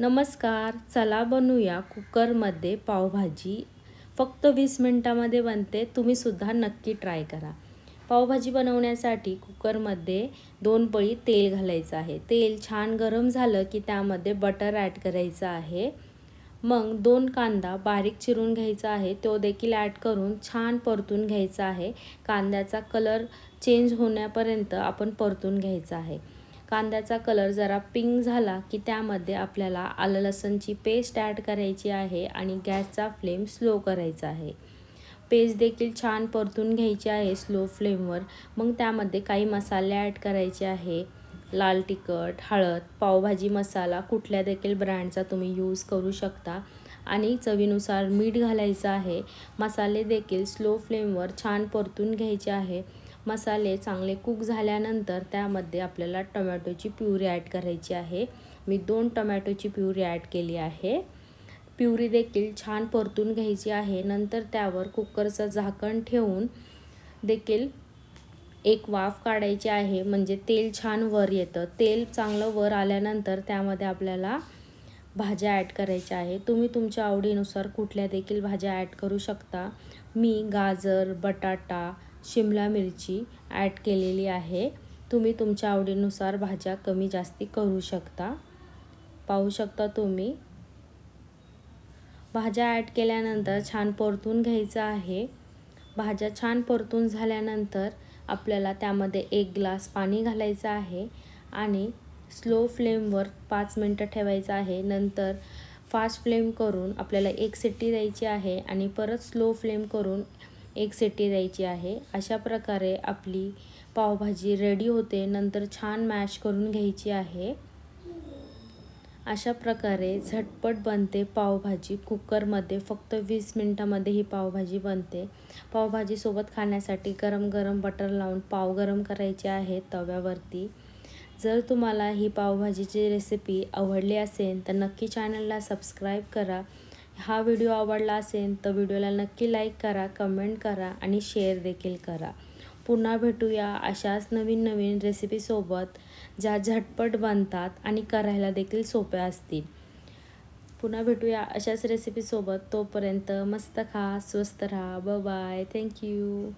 नमस्कार, चला बनवूया कुकरमध्ये पावभाजी. फक्त 20 मिनिटामध्ये बनते. तुम्ही सुद्धा नक्की ट्राय करा. पावभाजी बनवण्यासाठी कुकरमध्ये 2 पळी तेल घालायचं आहे. तेल छान गरम झालं की त्यामध्ये बटर ॲड करायचं आहे. मग 2 कांदा बारीक चिरून घ्यायचा आहे. तो देखील ॲड करून छान परतून घ्यायचा आहे. कांद्याचा कलर चेंज होण्यापर्यंत आपण परतून घ्यायचा आहे. कांद्याचा कलर जरा पिंक झाला की त्यामध्ये आपल्याला आलं लसूणची पेस्ट ॲड करायची आहे आणि गॅसचा फ्लेम स्लो करायचा आहे. पेस्ट देखील छान परतून घ्यायची आहे स्लो फ्लेमवर. मग त्यामध्ये काही मसाले ॲड करायचे आहे. लाल तिखट, हळद, पावभाजी मसाला कुठल्या देखील ब्रँडचा तुम्ही यूज करू शकता आणि चवीनुसार मीठ घालायचं आहे. मसाले देखील स्लो फ्लेमवर छान परतून घ्यायचे आहे. मसाले चांगले कुक झाल्यानंतर त्यामध्ये आपल्याला टोमॅटोची प्युरी ॲड करायची आहे. मी 2 टोमॅटोची प्युरी ॲड केली आहे. प्युरी देखील छान परतून घ्यायची आहे. नंतर त्यावर कुकरचं झाकण ठेवून देखील एक वाफ काढायची आहे, म्हणजे तेल छान वर येतं. तेल चांगलं वर आल्यानंतर त्यामध्ये आपल्याला भाज्या ॲड करायच्या आहे. तुम्ही तुमच्या आवडीनुसार कुठल्या देखील भाज्या ॲड करू शकता. मी गाजर, बटाटा, शिमला मिरची ॲड केलेली आहे. तुम्ही तुमच्या आवडीनुसार भाज्या कमी जास्ती करू शकता. पाहू शकता तुम्ही. भाज्या ॲड केल्यानंतर छान परतून घ्यायचं आहे. भाज्या छान परतून झाल्यानंतर आपल्याला त्यामध्ये 1 ग्लास पाणी घालायचं आहे आणि स्लो फ्लेमवर 5 मिनटं ठेवायचं आहे. नंतर फास्ट फ्लेम करून आपल्याला 1 शिट्टी द्यायची आहे आणि परत स्लो फ्लेम करून 1 शिट्टी द्यायची आहे. अशा प्रकारे आपली पावभाजी रेडी होते. नंतर छान मॅश करून घ्यायची आहे. अशा प्रकारे झटपट बनते पावभाजी कुकरमध्ये. फक्त 20 मिनिटामध्ये ही पावभाजी बनते. पावभाजीसोबत खाण्यासाठी गरम गरम बटर लावून पाव गरम करायचे आहेत तव्यावरती. जर तुम्हाला ही पावभाजीची रेसिपी आवडली असेल तर नक्की चॅनलला सबस्क्राईब करा. हा व्हिडिओ आवडला असेल तर व्हिडिओला नक्की लाईक करा, कमेंट करा आणि शेअर देखील करा. पुन्हा भेटूया अशाच नवीन नवीन रेसिपीसोबत ज्या झटपट बनतात आणि करायला देखील सोप्या असतील. पुन्हा भेटूया अशाच रेसिपीसोबत. तोपर्यंत मस्त खा, स्वस्त राहा. Bye bye. थँक्यू.